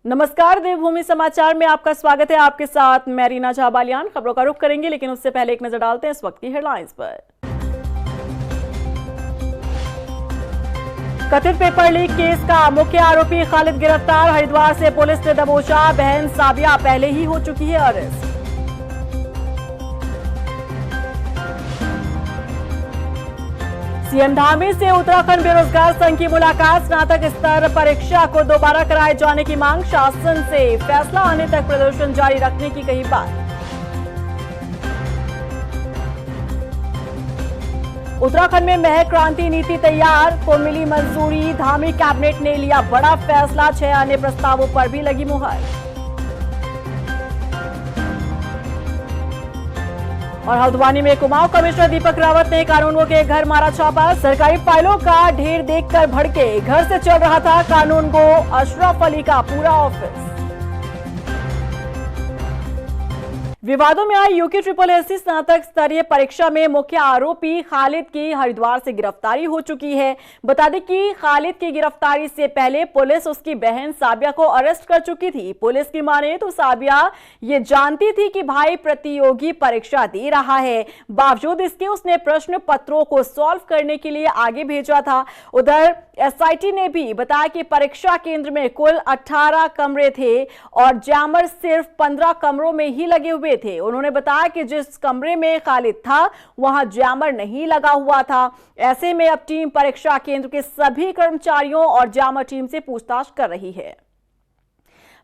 नमस्कार, देवभूमि समाचार में आपका स्वागत है। आपके साथ मैं रीना झाबालियान। खबरों का रुख करेंगे, लेकिन उससे पहले एक नजर डालते हैं इस वक्त की हेडलाइंस पर। कथित पेपर लीक केस का मुख्य आरोपी खालिद गिरफ्तार। हरिद्वार से पुलिस ने दबोचा। बहन साबिया पहले ही हो चुकी है अरेस्ट। सीएम धामी से उत्तराखंड बेरोजगार संघ की मुलाकात। स्नातक स्तर परीक्षा को दोबारा कराए जाने की मांग। शासन से फैसला आने तक प्रदर्शन जारी रखने की कही बात। उत्तराखंड में महक क्रांति नीति तैयार को मिली मंजूरी। धामी कैबिनेट ने लिया बड़ा फैसला। 6 अन्य प्रस्तावों पर भी लगी मुहर। और हल्द्वानी में कुमाऊं कमिश्नर दीपक रावत ने कानूनगो के घर मारा छापा। सरकारी फाइलों का ढेर देखकर भड़के। घर से चल रहा था कानूनगो अशरफ अली का पूरा ऑफिस। विवादों में आई यूके SSSC स्नातक स्तरीय परीक्षा में मुख्य आरोपी खालिद की हरिद्वार से गिरफ्तारी हो चुकी है। बता दें कि खालिद की गिरफ्तारी से पहले पुलिस उसकी बहन साबिया को अरेस्ट कर चुकी थी। पुलिस की माने तो साबिया ये जानती थी कि भाई प्रतियोगी परीक्षा दे रहा है। बावजूद इसके उसने प्रश्न पत्रों को सॉल्व करने के लिए आगे भेजा था। उधर SIT ने भी बताया कि परीक्षा केंद्र में कुल 18 कमरे थे और जैमर सिर्फ 15 कमरों में ही लगे हुए थे। उन्होंने बताया कि जिस कमरे में खालिद था वहां जैमर नहीं लगा हुआ था। ऐसे में अब टीम परीक्षा केंद्र के सभी कर्मचारियों और जैमर टीम से पूछताछ कर रही है।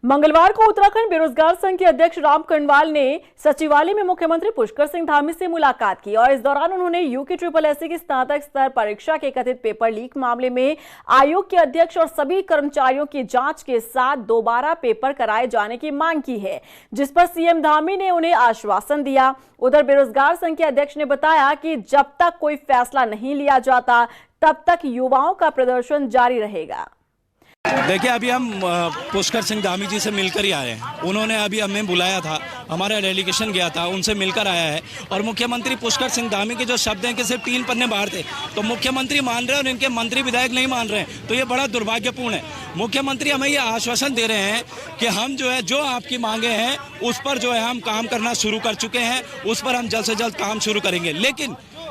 मंगलवार को उत्तराखंड बेरोजगार संघ के अध्यक्ष राम कनवाल ने सचिवालय में मुख्यमंत्री पुष्कर सिंह धामी से मुलाकात की और इस दौरान उन्होंने यूके SSSC की स्नातक स्तर परीक्षा के कथित पेपर लीक मामले में आयोग के अध्यक्ष और सभी कर्मचारियों की जांच के साथ दोबारा पेपर कराए जाने की मांग की है, जिस पर सीएम धामी ने उन्हें आश्वासन दिया। उधर बेरोजगार संघ के अध्यक्ष ने बताया कि जब तक कोई फैसला नहीं लिया जाता तब तक युवाओं का प्रदर्शन जारी रहेगा। देखिए, अभी हम पुष्कर सिंह धामी जी से मिलकर ही आए हैं। उन्होंने अभी हमें बुलाया था, हमारा डेलीगेशन गया था, उनसे मिलकर आया है। और मुख्यमंत्री पुष्कर सिंह धामी के जो शब्द हैं कि सिर्फ 3 पन्ने बाहर थे, तो मुख्यमंत्री मान रहे हैं और इनके मंत्री विधायक नहीं मान रहे हैं, तो ये बड़ा दुर्भाग्यपूर्ण है। मुख्यमंत्री हमें ये आश्वासन दे रहे हैं कि हम जो आपकी मांगे हैं उस पर हम काम करना शुरू कर चुके हैं, उस पर हम जल्द से जल्द काम शुरू करेंगे।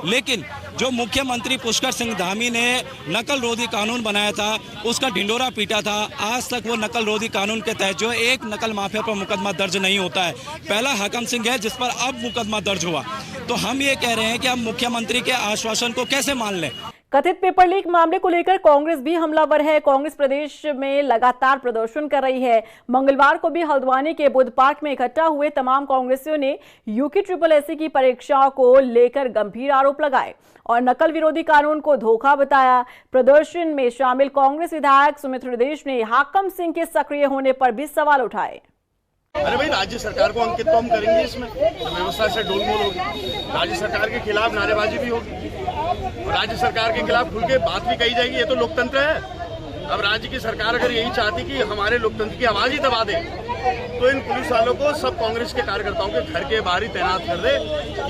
लेकिन जो मुख्यमंत्री पुष्कर सिंह धामी ने नकल रोधी कानून बनाया था, उसका ढिंडोरा पीटा था, आज तक वो नकल रोधी कानून के तहत एक नकल माफिया पर मुकदमा दर्ज नहीं होता है। पहला हकम सिंह है जिस पर अब मुकदमा दर्ज हुआ। तो हम ये कह रहे हैं कि हम मुख्यमंत्री के आश्वासन को कैसे मान लें। कथित पेपर लीक मामले को लेकर कांग्रेस भी हमलावर है। कांग्रेस प्रदेश में लगातार प्रदर्शन कर रही है। मंगलवार को भी हल्द्वानी के बुद्ध पार्क में इकट्ठा हुए तमाम कांग्रेसियों ने यूके SSSC की परीक्षा को लेकर गंभीर आरोप लगाए और नकल विरोधी कानून को धोखा बताया। प्रदर्शन में शामिल कांग्रेस विधायक सुमित हृदयेश ने हाकम सिंह के सक्रिय होने पर भी सवाल उठाए। अरे भाई, राज्य सरकार को अंकित तो हम करेंगे, इसमें व्यवस्था से डोलमोल होगी। राज्य सरकार के खिलाफ नारेबाजी भी होगी और राज्य सरकार के खिलाफ खुल के बात भी कही जाएगी। ये तो लोकतंत्र है। अब राज्य की सरकार अगर यही चाहती कि हमारे लोकतंत्र की आवाज ही दबा दे, तो इन पुलिस वालों को सब कांग्रेस के कार्यकर्ताओं के घर के बाहर ही तैनात कर दे।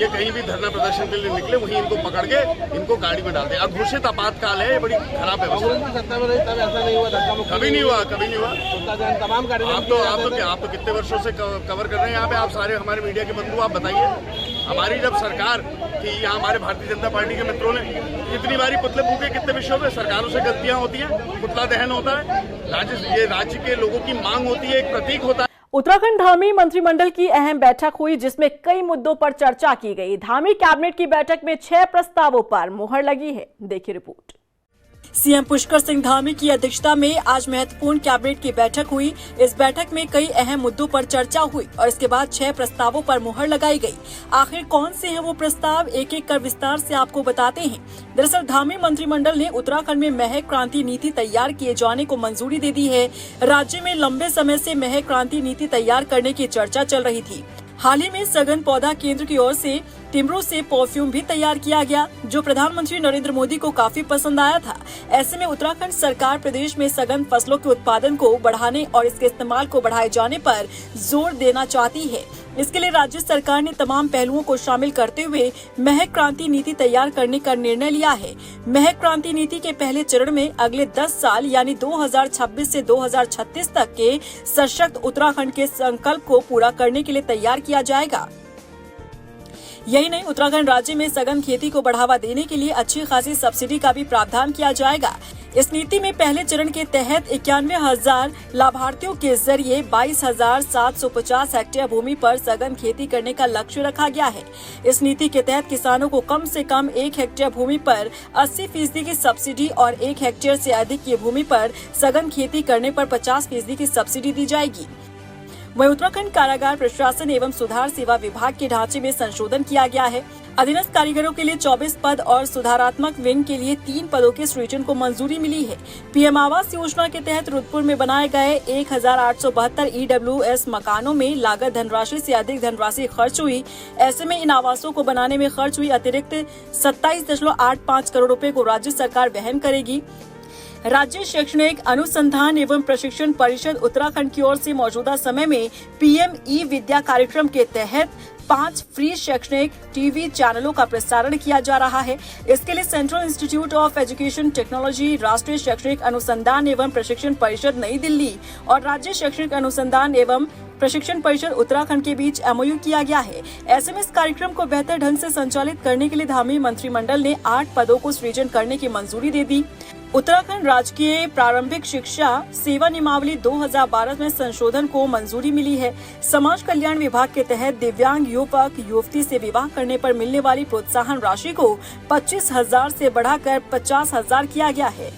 ये कहीं भी धरना प्रदर्शन के लिए निकले वहीं इनको पकड़ के इनको गाड़ी में डाल दे। अब घोषित आपातकाल है, ये बड़ी खराब व्यवस्था। कभी नहीं हुआ। आप तो कितने वर्षों से कवर कर रहे हैं यहाँ पे। आप सारे हमारे मीडिया के बंधु, आप बताइए। हमारी जब सरकार थी यहाँ, हमारे भारतीय जनता पार्टी के मित्रों ने इतनी बारी पुतले फूके, कितने विषयों में सरकारों से गलतियां होती हैं, पुतला दहन होता है। ये राज्य के लोगों की मांग होती है, एक प्रतीक होता है। उत्तराखंड धामी मंत्रिमंडल की अहम बैठक हुई, जिसमें कई मुद्दों पर चर्चा की गई। धामी कैबिनेट की बैठक में 6 प्रस्तावों पर मुहर लगी है। देखिए रिपोर्ट। सीएम पुष्कर सिंह धामी की अध्यक्षता में आज महत्वपूर्ण कैबिनेट की बैठक हुई। इस बैठक में कई अहम मुद्दों पर चर्चा हुई और इसके बाद 6 प्रस्तावों पर मुहर लगाई गई। आखिर कौन से हैं वो प्रस्ताव, एक एक कर विस्तार से आपको बताते हैं। दरअसल धामी मंत्रिमंडल ने उत्तराखंड में महक क्रांति नीति तैयार किए जाने को मंजूरी दे दी है। राज्य में लंबे समय से महक क्रांति नीति तैयार करने की चर्चा चल रही थी। हाल ही में सघन पौधा केंद्र की ओर से टिम्बरों से परफ्यूम भी तैयार किया गया, जो प्रधानमंत्री नरेंद्र मोदी को काफी पसंद आया था। ऐसे में उत्तराखंड सरकार प्रदेश में सघन फसलों के उत्पादन को बढ़ाने और इसके इस्तेमाल को बढ़ाए जाने पर जोर देना चाहती है। इसके लिए राज्य सरकार ने तमाम पहलुओं को शामिल करते हुए महक क्रांति नीति तैयार करने का निर्णय लिया है। महक क्रांति नीति के पहले चरण में अगले 10 साल यानी 2026 से 2036 तक के सशक्त उत्तराखंड के संकल्प को पूरा करने के लिए तैयार किया जाएगा। यही नहीं, उत्तराखंड राज्य में सघन खेती को बढ़ावा देने के लिए अच्छी खासी सब्सिडी का भी प्रावधान किया जाएगा। इस नीति में पहले चरण के तहत 91,000 लाभार्थियों के जरिए 22,750 हेक्टेयर भूमि पर सघन खेती करने का लक्ष्य रखा गया है। इस नीति के तहत किसानों को कम से कम 1 हेक्टेयर भूमि पर 80% की सब्सिडी और 1 हेक्टेयर से अधिक की भूमि पर सघन खेती करने पर 50% की सब्सिडी दी जाएगी। वहीं उत्तराखंड कारागार प्रशासन एवं सुधार सेवा विभाग के ढांचे में संशोधन किया गया है। अधीनस्थ कारीगरों के लिए 24 पद और सुधारात्मक विंग के लिए 3 पदों के सृजन को मंजूरी मिली है। पीएम आवास योजना के तहत रुद्रपुर में बनाए गए 1872 EWS मकानों में लागत धनराशि से अधिक धनराशि खर्च हुई। ऐसे में इन आवासों को बनाने में खर्च हुई अतिरिक्त 27.85 करोड़ रुपए को राज्य सरकार वहन करेगी। राज्य शैक्षणिक अनुसंधान एवं प्रशिक्षण परिषद उत्तराखंड की ओर से मौजूदा समय में पीएम ई विद्या कार्यक्रम के तहत 5 फ्री शैक्षणिक टीवी चैनलों का प्रसारण किया जा रहा है। इसके लिए central institute of education technology, राष्ट्रीय शैक्षणिक अनुसंधान एवं प्रशिक्षण परिषद नई दिल्ली और राज्य शैक्षणिक अनुसंधान एवं प्रशिक्षण परिषद उत्तराखंड के बीच MOU किया गया है। ऐसे में इस कार्यक्रम को बेहतर ढंग से संचालित करने के लिए धामी मंत्रिमंडल ने 8 पदों को सृजन करने की मंजूरी दे दी। उत्तराखंड राजकीय प्रारंभिक शिक्षा सेवा नियमावली 2012 में संशोधन को मंजूरी मिली है। समाज कल्याण विभाग के तहत दिव्यांग युवक युवती से विवाह करने पर मिलने वाली प्रोत्साहन राशि को 25,000 से बढ़ाकर 50,000 किया गया है।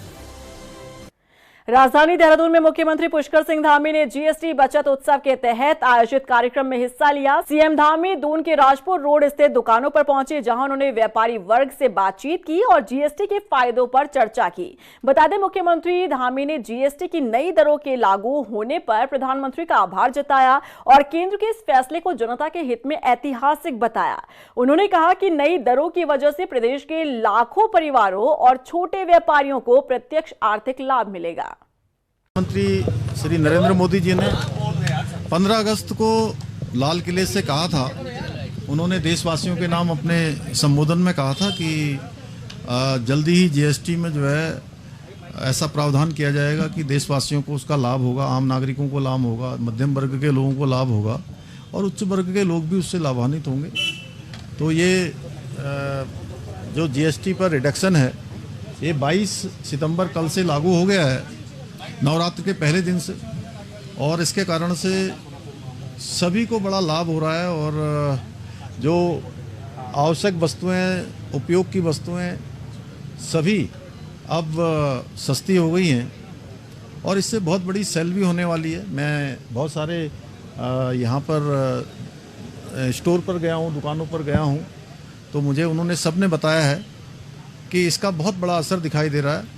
राजधानी देहरादून में मुख्यमंत्री पुष्कर सिंह धामी ने जीएसटी बचत उत्सव के तहत आयोजित कार्यक्रम में हिस्सा लिया। सीएम धामी दून के राजपुर रोड स्थित दुकानों पर पहुंचे, जहां उन्होंने व्यापारी वर्ग से बातचीत की और जीएसटी के फायदों पर चर्चा की। बता दें, मुख्यमंत्री धामी ने जीएसटी की नई दरों के लागू होने पर प्रधानमंत्री का आभार जताया और केंद्र के इस फैसले को जनता के हित में ऐतिहासिक बताया। उन्होंने कहा कि नई दरों की वजह से प्रदेश के लाखों परिवारों और छोटे व्यापारियों को प्रत्यक्ष आर्थिक लाभ मिलेगा। प्रधानमंत्री श्री नरेंद्र मोदी जी ने 15 अगस्त को लाल किले से कहा था, उन्होंने देशवासियों के नाम अपने संबोधन में कहा था कि जल्दी ही जीएसटी में जो है ऐसा प्रावधान किया जाएगा कि देशवासियों को उसका लाभ होगा, आम नागरिकों को लाभ होगा, मध्यम वर्ग के लोगों को लाभ होगा और उच्च वर्ग के लोग भी उससे लाभान्वित होंगे। तो ये जो जीएसटी पर रिडक्शन है ये 22 सितंबर कल से लागू हो गया है, नवरात्र के पहले दिन से, और इसके कारण से सभी को बड़ा लाभ हो रहा है और जो आवश्यक वस्तुएं, उपयोग की वस्तुएं सभी अब सस्ती हो गई हैं और इससे बहुत बड़ी सेल भी होने वाली है। मैं बहुत सारे यहाँ पर स्टोर पर गया हूँ, दुकानों पर गया हूँ, तो मुझे उन्होंने सब ने बताया है कि इसका बहुत बड़ा असर दिखाई दे रहा है।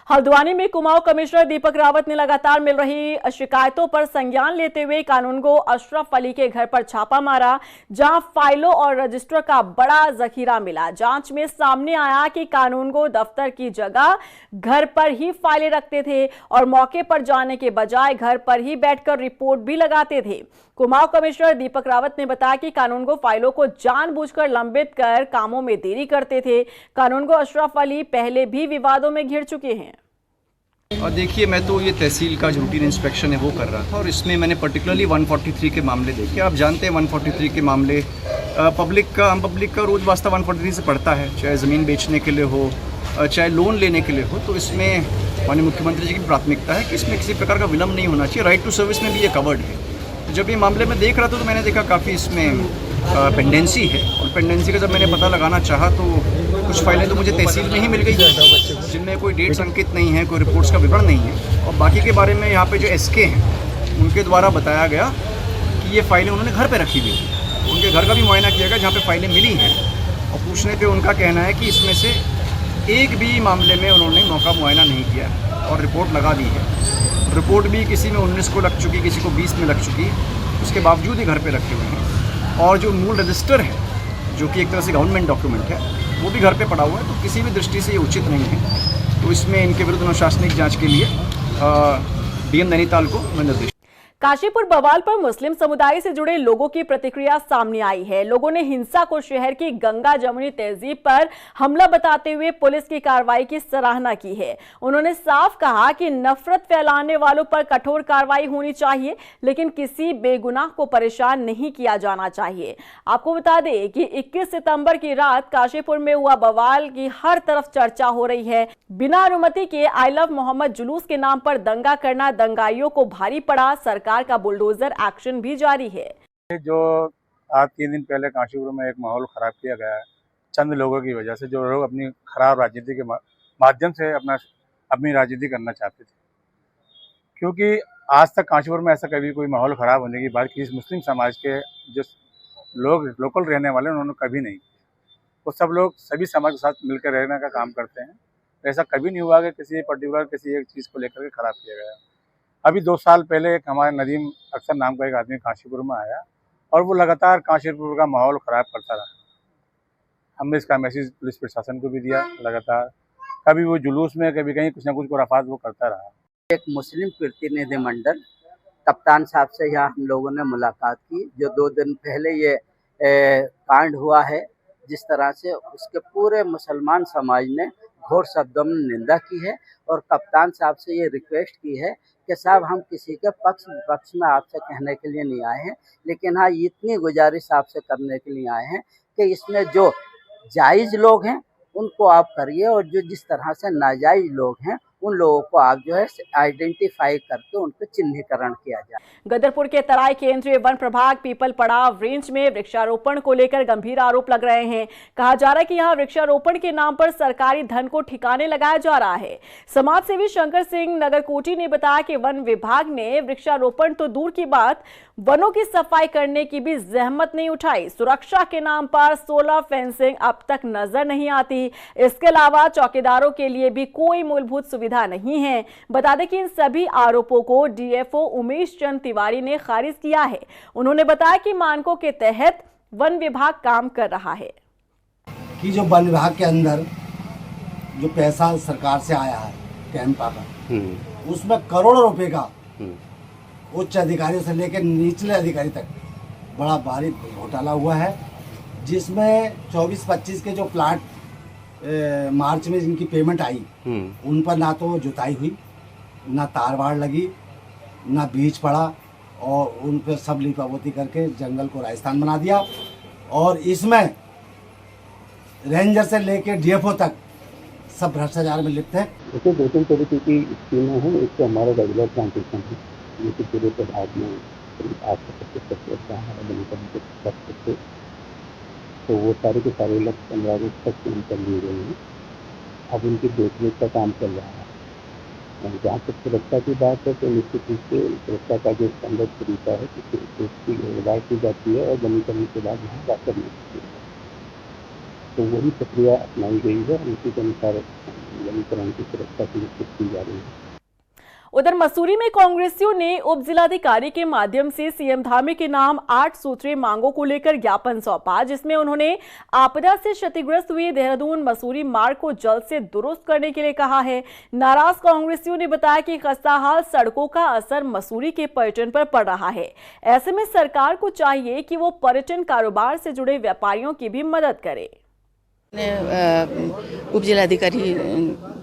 हल्द्वानी में कुमाऊं कमिश्नर दीपक रावत ने लगातार मिल रही शिकायतों पर संज्ञान लेते हुए कानूनगो अशरफ अली के घर पर छापा मारा, जहां फाइलों और रजिस्टर का बड़ा जखीरा मिला। जांच में सामने आया कि कानूनगो दफ्तर की जगह घर पर ही फाइलें रखते थे और मौके पर जाने के बजाय घर पर ही बैठकर रिपोर्ट भी लगाते थे। कुमाऊं कमिश्नर दीपक रावत ने बताया कि कानूनगो फाइलों को जानबूझकर लंबित कर कामों में देरी करते थे। कानूनगो अशरफ अली पहले भी विवादों में घिर चुके हैं। और देखिए, मैं तो ये तहसील का जो रूटीन इंस्पेक्शन है वो कर रहा था और इसमें मैंने पर्टिकुलरली 143 के मामले देखे। आप जानते हैं 143 के मामले आम पब्लिक का रोज़ वास्ता 143 से पड़ता है, चाहे ज़मीन बेचने के लिए हो, चाहे लोन लेने के लिए हो। तो इसमें माननीय मुख्यमंत्री जी की प्राथमिकता है कि इसमें किसी प्रकार का विलम्ब नहीं होना चाहिए। राइट टू सर्विस में भी ये कवर्ड है। जब ये मामले में देख रहा था तो मैंने देखा काफ़ी इसमें पेंडेंसी है और पेंडेंसी का जब मैंने पता लगाना चाहा तो कुछ फाइलें तो मुझे तहसील में ही मिल गई जिनमें कोई डेट्स अंकित नहीं है, कोई रिपोर्ट्स का विवरण नहीं है और बाकी के बारे में यहाँ पे जो एसके हैं उनके द्वारा बताया गया कि ये फाइलें उन्होंने घर पे रखी हुई थी। उनके घर का भी मुआयना किया गया जहाँ पे फाइलें मिली हैं और पूछने पे उनका कहना है कि इसमें से एक भी मामले में उन्होंने मौका मुआयना नहीं किया और रिपोर्ट लगा दी है। रिपोर्ट भी किसी में 19 को लग चुकी, किसी को 20 में लग चुकी, उसके बावजूद ही घर पर रखे हुए हैं। और जो मूल रजिस्टर है जो कि एक तरह से गवर्नमेंट डॉक्यूमेंट है, वो भी घर पे पड़ा हुआ है। तो किसी भी दृष्टि से ये उचित नहीं है। तो इसमें इनके विरुद्ध अनुशासनिक जांच के लिए डीएम नैनीताल को मैं निर्देश। काशीपुर बवाल पर मुस्लिम समुदाय से जुड़े लोगों की प्रतिक्रिया सामने आई है। लोगों ने हिंसा को शहर की गंगा जमुनी तहजीब पर हमला बताते हुए पुलिस की कार्रवाई की सराहना की है। उन्होंने साफ कहा कि नफरत फैलाने वालों पर कठोर कार्रवाई होनी चाहिए, लेकिन किसी बेगुनाह को परेशान नहीं किया जाना चाहिए। आपको बता दें कि 21 सितंबर की रात काशीपुर में हुआ बवाल की हर तरफ चर्चा हो रही है। बिना अनुमति के आई लव मोहम्मद जुलूस के नाम पर दंगा करना दंगाइयों को भारी पड़ा। सरकार का बुलडोजर एक्शन भी जारी है। जो आज 3 दिन पहले काशीपुर में एक माहौल खराब किया गया है चंद लोगों की वजह से, जो लोग अपनी खराब राजनीति के माध्यम से अपनी राजनीति करना चाहते थे, क्योंकि आज तक काशीपुर में ऐसा कभी कोई माहौल खराब होने की बात किसी मुस्लिम समाज के जो लोग लोकल रहने वाले उन्होंने कभी नहीं। वो सब लोग सभी समाज के साथ मिलकर रहने का काम करते हैं। ऐसा कभी नहीं हुआ कि किसी पर्टिकुलर किसी एक चीज़ को लेकर के खराब किया गया। अभी 2 साल पहले एक हमारे नदीम अक्सर नाम का एक आदमी काशीपुर में आया और वो लगातार काशीपुर का माहौल ख़राब करता रहा। हमने इसका मैसेज पुलिस प्रशासन को भी दिया लगातार। कभी वो जुलूस में कभी कहीं कुछ ना कुछ खुराफात वो करता रहा। एक मुस्लिम प्रतिनिधिमंडल कप्तान साहब से यहाँ हम लोगों ने मुलाकात की। जो 2 दिन पहले ये कांड हुआ है, जिस तरह से उसके पूरे मुसलमान समाज ने घोर शब्दों में निंदा की है और कप्तान साहब से ये रिक्वेस्ट की है कि साहब हम किसी के पक्ष विपक्ष में आपसे कहने के लिए नहीं आए हैं, लेकिन हाँ इतनी गुजारिश आपसे करने के लिए आए हैं कि इसमें जो जायज़ लोग हैं उनको आप करिए और जो जिस तरह से नाजायज़ लोग हैं उन लोगों को आप जो है आइडेंटिफाई करके उनको चिन्हीकरण किया जाए। गदरपुर के तराई केंद्रीय वन प्रभाग पीपल पड़ाव रेंज में वृक्षारोपण को लेकर गंभीर आरोप लग रहे हैं। कहा जा रहा है कि यहां वृक्षारोपण के नाम पर सरकारी धन को ठिकाने लगाया जा रहा है। समाजसेवी शंकर सिंह नगरकोटी ने बताया कि वन विभाग ने वृक्षारोपण तो दूर की बात, वनों की सफाई करने की भी जहमत नहीं उठाई। सुरक्षा के नाम पर 16 फेंसिंग अब तक नजर नहीं आती। इसके अलावा चौकीदारों के लिए भी कोई मूलभूत सुविधा नहीं है। बता दें कि इन सभी आरोपों को डीएफओ उमेश चंद तिवारी ने खारिज किया है। उन्होंने बताया कि मानकों के तहत वन विभाग काम कर रहा है कि जो वन विभाग के अंदर जो पैसा सरकार से आया है कैंप का, उसमें करोड़ों रुपए का उच्च अधिकारियों से लेकर निचले अधिकारी तक बड़ा भारी घोटाला हुआ है, जिसमें 24-25 के जो प्लाट मार्च में जिनकी पेमेंट आई उन पर ना तो जुताई हुई, ना तारवाड़ लगी, ना बीज पड़ा और उन पर सब लिपापोती करके जंगल को राजस्थान बना दिया। और इसमें रेंजर से लेकर डीएफओ तक सब भ्रष्टाचार में लिप्त है। देखिए 2-3 तरीके की स्कीमें हैं। एक तो हमारा रेगुलर प्लांटेशन है, ये कि पूरे प्रभाग में 8-25% तो वो सारे के सारे लक्ष्य 15 अगस्त तक पूरी कर लिए गए हैं। अब उनकी देखरेख का काम चल रहा है। और जहाँ तक सुरक्षा की बात है तो निश्चित रूप से सुरक्षा का जो स्टैंडर्ड तरीका है उसकी व्यवहार की जाती है और जमीन करने के बाद यहाँ वाकर नहीं होती है, तो वही प्रक्रिया अपनाई गई है। उसी के अनुसार जमीकरण की सुरक्षा सुनिश्चित की जा रही है। उधर मसूरी में कांग्रेसियों ने उप जिलाधिकारी के माध्यम से सीएम धामी के नाम 8 सूत्रीय मांगों को लेकर ज्ञापन सौंपा, जिसमें उन्होंने आपदा से क्षतिग्रस्त हुए देहरादून मसूरी मार्ग को जल्द से दुरुस्त करने के लिए कहा है। नाराज कांग्रेसियों ने बताया कि खस्ताहाल सड़कों का असर मसूरी के पर्यटन पर पड़ रहा है। ऐसे में सरकार को चाहिए कि वो पर्यटन कारोबार से जुड़े व्यापारियों की भी मदद करे। उप जिलाधिकारी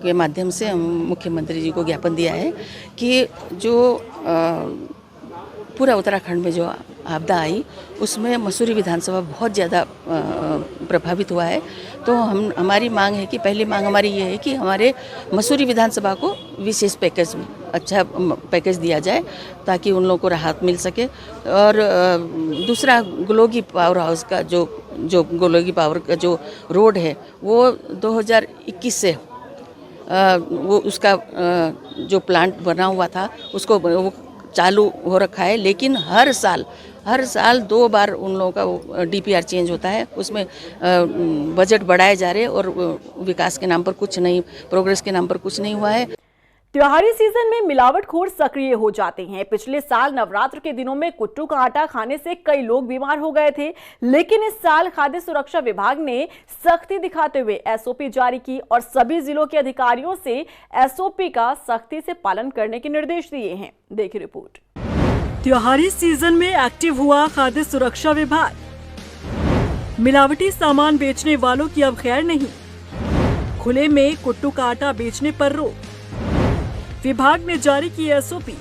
के माध्यम से हम मुख्यमंत्री जी को ज्ञापन दिया है कि जो पूरा उत्तराखंड में जो आपदा आई उसमें मसूरी विधानसभा बहुत ज़्यादा प्रभावित हुआ है। तो हमारी मांग है कि पहली मांग हमारी ये है कि हमारे मसूरी विधानसभा को विशेष पैकेज, अच्छा पैकेज दिया जाए ताकि उन लोगों को राहत मिल सके। और दूसरा गोलोगी पावर हाउस का जो गोलोगी पावर का जो रोड है वो 2021 से वो उसका जो प्लांट बना हुआ था उसको वो चालू हो रखा है, लेकिन हर साल 2 बार उन लोगों का डीपीआर चेंज होता है। उसमें बजट बढ़ाए जा रहे और विकास के नाम पर कुछ नहीं, प्रोग्रेस के नाम पर कुछ नहीं हुआ है। त्योहारी सीजन में मिलावटखोर सक्रिय हो जाते हैं। पिछले साल नवरात्र के दिनों में कुट्टू का आटा खाने से कई लोग बीमार हो गए थे, लेकिन इस साल खाद्य सुरक्षा विभाग ने सख्ती दिखाते हुए एसओपी जारी की और सभी जिलों के अधिकारियों से एसओपी का सख्ती से पालन करने के निर्देश दिए हैं। देखिए रिपोर्ट। त्योहारी सीजन में एक्टिव हुआ खाद्य सुरक्षा विभाग। मिलावटी सामान बेचने वालों की अब खैर नहीं, खुले में कुट्टू का आटा बेचने पर रोक। विभाग ने जारी की एसओपी।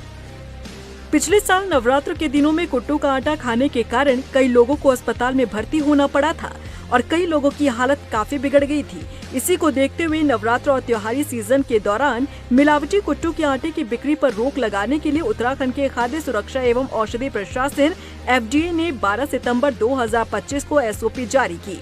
पिछले साल नवरात्र के दिनों में कुट्टू का आटा खाने के कारण कई लोगों को अस्पताल में भर्ती होना पड़ा था और कई लोगों की हालत काफी बिगड़ गई थी। इसी को देखते हुए नवरात्र और त्योहारी सीजन के दौरान मिलावटी कुट्टू के आटे की बिक्री पर रोक लगाने के लिए उत्तराखंड के खाद्य सुरक्षा एवं औषधि प्रशासन FDA ने 12 सितंबर 2025 को एसओपी जारी की।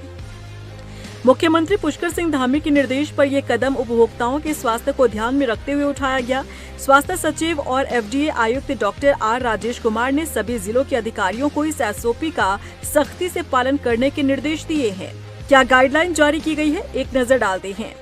मुख्यमंत्री पुष्कर सिंह धामी के निर्देश पर यह कदम उपभोक्ताओं के स्वास्थ्य को ध्यान में रखते हुए उठाया गया। स्वास्थ्य सचिव और FDA आयुक्त डॉक्टर R राजेश कुमार ने सभी जिलों के अधिकारियों को इस एसओपी का सख्ती से पालन करने के निर्देश दिए हैं। क्या गाइडलाइन जारी की गई है, एक नजर डालते हैं।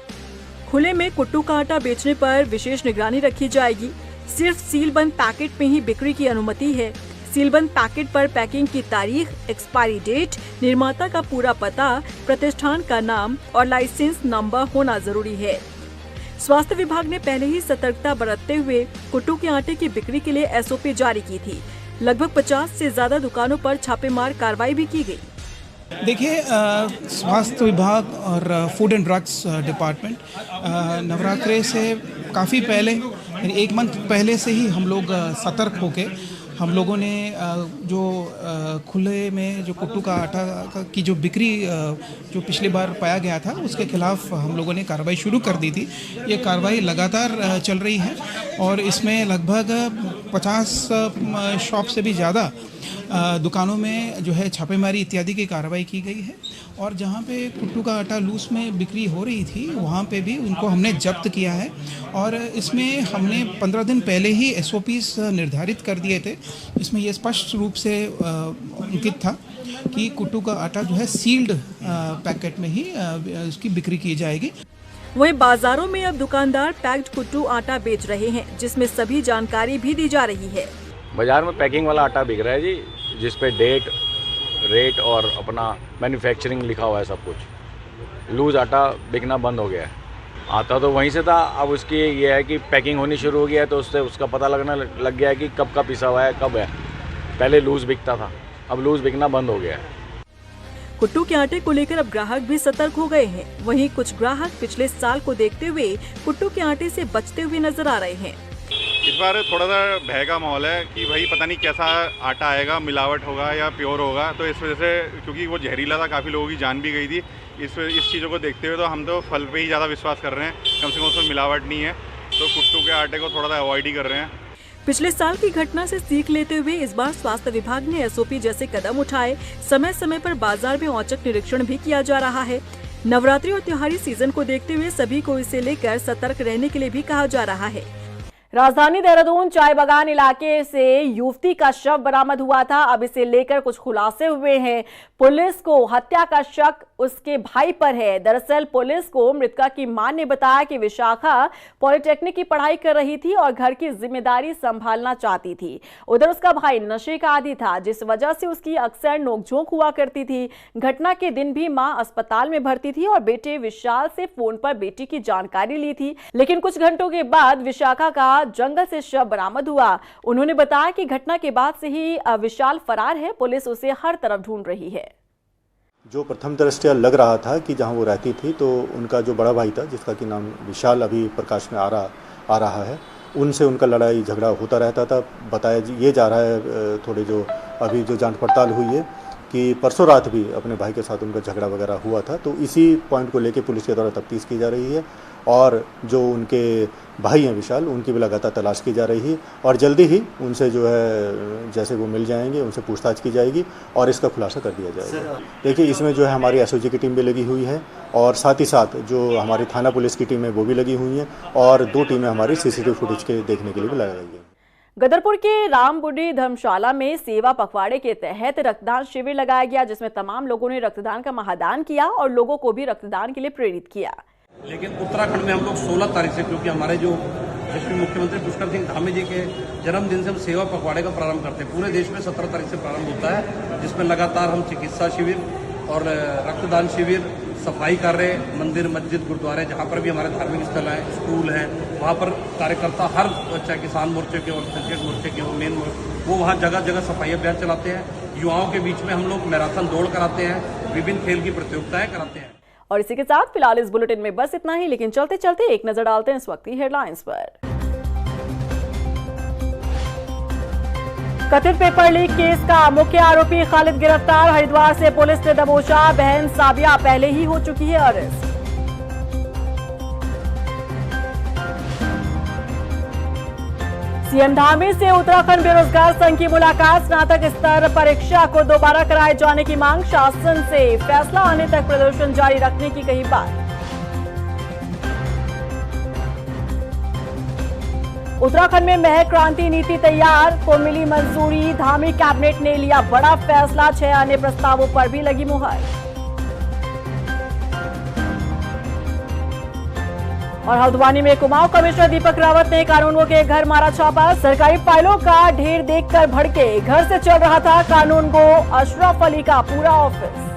खुले में कुट्टू का आटा बेचने पर विशेष निगरानी रखी जाएगी। सिर्फ सीलबंद पैकेट में ही बिक्री की अनुमति है। सीलबंद पैकेट पर पैकिंग की तारीख, एक्सपायरी डेट, निर्माता का पूरा पता, प्रतिष्ठान का नाम और लाइसेंस नंबर होना जरूरी है। स्वास्थ्य विभाग ने पहले ही सतर्कता बरतते हुए कुट्टू के आटे की बिक्री के लिए एसओपी जारी की थी। लगभग 50 से ज्यादा दुकानों पर छापेमार कार्रवाई भी की गई। देखिए, स्वास्थ्य विभाग और फूड एंड ड्रग्स डिपार्टमेंट नवरात्रे से काफ़ी पहले, एक मंथ पहले से ही हम लोग सतर्क होके हम लोगों ने जो खुले में जो कुट्टू का आटा की जो बिक्री जो पिछली बार पाया गया था, उसके खिलाफ हम लोगों ने कार्रवाई शुरू कर दी थी। ये कार्रवाई लगातार चल रही है और इसमें लगभग 50 शॉप से भी ज़्यादा दुकानों में जो है छापेमारी इत्यादि की कार्रवाई की गई है और जहाँ पे कुट्टू का आटा लूज में बिक्री हो रही थी वहाँ पे भी उनको हमने जब्त किया है और इसमें हमने 15 दिन पहले ही एसओपीज निर्धारित कर दिए थे। इसमें ये स्पष्ट रूप से अंकित था कि कुट्टू का आटा जो है सील्ड पैकेट में ही इसकी बिक्री की जाएगी। वहीं बाजारों में अब दुकानदार पैक्ड कुट्टू आटा बेच रहे हैं, जिसमें सभी जानकारी भी दी जा रही है। बाजार में पैकिंग वाला आटा बिक रहा है जी, जिस पे डेट, रेट और अपना मैन्युफैक्चरिंग लिखा हुआ है सब कुछ। लूज आटा बिकना बंद हो गया है। आता तो वहीं से था, अब उसकी ये है कि पैकिंग होनी शुरू हो गया है तो उससे उसका पता लगना लग गया है कि कब का पिसा हुआ है, कब है। पहले लूज बिकता था, अब लूज बिकना बंद हो गया है। कुट्टू के आटे को लेकर अब ग्राहक भी सतर्क हो गए हैं। वहीं कुछ ग्राहक पिछले साल को देखते हुए कुट्टू के आटे से बचते हुए नजर आ रहे हैं। इस बार थोड़ा सा भय का माहौल है कि भाई पता नहीं कैसा आटा आएगा, मिलावट होगा या प्योर होगा। तो इस वजह से, क्योंकि वो जहरीला था, काफ़ी लोगों की जान भी गई थी। इस चीज़ों को देखते हुए तो हम तो फल पे ही ज़्यादा विश्वास कर रहे हैं, कम से कम उसमें मिलावट नहीं है, तो कुट्टू के आटे को थोड़ा सा अवॉइड ही कर रहे हैं। पिछले साल की घटना से सीख लेते हुए इस बार स्वास्थ्य विभाग ने एसओपी जैसे कदम उठाए। समय समय पर बाजार में औचक निरीक्षण भी किया जा रहा है। नवरात्रि और त्योहारी सीजन को देखते हुए सभी को इसे लेकर सतर्क रहने के लिए भी कहा जा रहा है। राजधानी देहरादून चाय बागान इलाके से युवती का शव बरामद हुआ था। अब इसे लेकर कुछ खुलासे हुए हैं। पुलिस को हत्या का शक उसके भाई पर है। दरअसल पुलिस को मृतका की मां ने बताया कि विशाखा पॉलिटेक्निक की पढ़ाई कर रही थी और घर की जिम्मेदारी संभालना चाहती थी। उधर उसका भाई नशे का आदी था, जिस वजह से उसकी अक्सर नोकझोंक हुआ करती थी। घटना के दिन भी मां अस्पताल में भर्ती थी और बेटे विशाल से फोन पर बेटी की जानकारी ली थी, लेकिन कुछ घंटों के बाद विशाखा का जंगल से शव बरामद हुआ। उन्होंने बताया कि घटना के बाद से ही विशाल फरार है। पुलिस उसे हर तरफ ढूंढ रही है। जो प्रथम दृष्टया लग रहा था कि जहां वो रहती थी, तो उनका जो बड़ा भाई था, जिसका कि नाम विशाल अभी प्रकाश में आ रहा है, उनसे उनका लड़ाई झगड़ा होता रहता था। बताया ये जा रहा है, थोड़ी जो अभी जो जांच पड़ताल हुई है कि परसों रात भी अपने भाई के साथ उनका झगड़ा वगैरह हुआ था। तो इसी पॉइंट को लेकर पुलिस के द्वारा तफ्तीश की जा रही है और जो उनके भाई हैं विशाल, उनकी भी लगातार तलाश की जा रही है और जल्दी ही उनसे जो है जैसे वो मिल जाएंगे उनसे पूछताछ की जाएगी और इसका खुलासा कर दिया जाएगा। देखिए, इसमें जो है हमारी एसओजी की टीम भी लगी हुई है और साथ ही साथ जो हमारी थाना पुलिस की टीम है वो भी लगी हुई हैं और 2 टीमें हमारी सीसीटीवी फुटेज के देखने के लिए भी लगाई गई हैं। गदरपुर के रामबुड्ढी धर्मशाला में सेवा पखवाड़े के तहत रक्तदान शिविर लगाया गया, जिसमें तमाम लोगों ने रक्तदान का महादान किया और लोगों को भी रक्तदान के लिए प्रेरित किया। लेकिन उत्तराखंड में हम लोग 16 तारीख से, क्योंकि हमारे जो जिसमें मुख्यमंत्री पुष्कर सिंह धामी जी के जन्मदिन से हम सेवा पखवाड़े का प्रारंभ करते हैं। पूरे देश में 17 तारीख से प्रारंभ होता है, जिसमें लगातार हम चिकित्सा शिविर और रक्तदान शिविर, सफाई कार्य, मंदिर, मस्जिद, गुरुद्वारे, जहाँ पर भी हमारे धार्मिक स्थल हैं, स्कूल हैं, वहाँ पर कार्यकर्ता हर, चाहे किसान मोर्चे के और क्रिकेट मोर्चे के, वो वहाँ जगह जगह सफाई अभियान चलाते हैं। युवाओं के बीच में हम लोग मैराथन दौड़ कराते हैं, विभिन्न खेल की प्रतियोगिताएं कराते हैं। और इसी के साथ फिलहाल इस बुलेटिन में बस इतना ही, लेकिन चलते चलते एक नजर डालते हैं इस वक्त की हेडलाइंस पर। कथित पेपर लीक केस का मुख्य आरोपी खालिद गिरफ्तार, हरिद्वार से पुलिस ने दबोचा, बहन साबिया पहले ही हो चुकी है अरेस्ट। सीएम धामी से उत्तराखंड बेरोजगार संघ की मुलाकात, स्नातक स्तर परीक्षा को दोबारा कराए जाने की मांग, शासन से फैसला आने तक प्रदर्शन जारी रखने की कही बात। उत्तराखंड में महक क्रांति नीति तैयार को मिली मंजूरी, धामी कैबिनेट ने लिया बड़ा फैसला, 6 अन्य प्रस्तावों पर भी लगी मुहर। और हल्द्वानी में कुमाऊं कमिश्नर दीपक रावत ने कानूनगो के घर मारा छापा, सरकारी फाइलों का ढेर देखकर भड़के, घर से चल रहा था कानूनगो अशरफ अली का पूरा ऑफिस।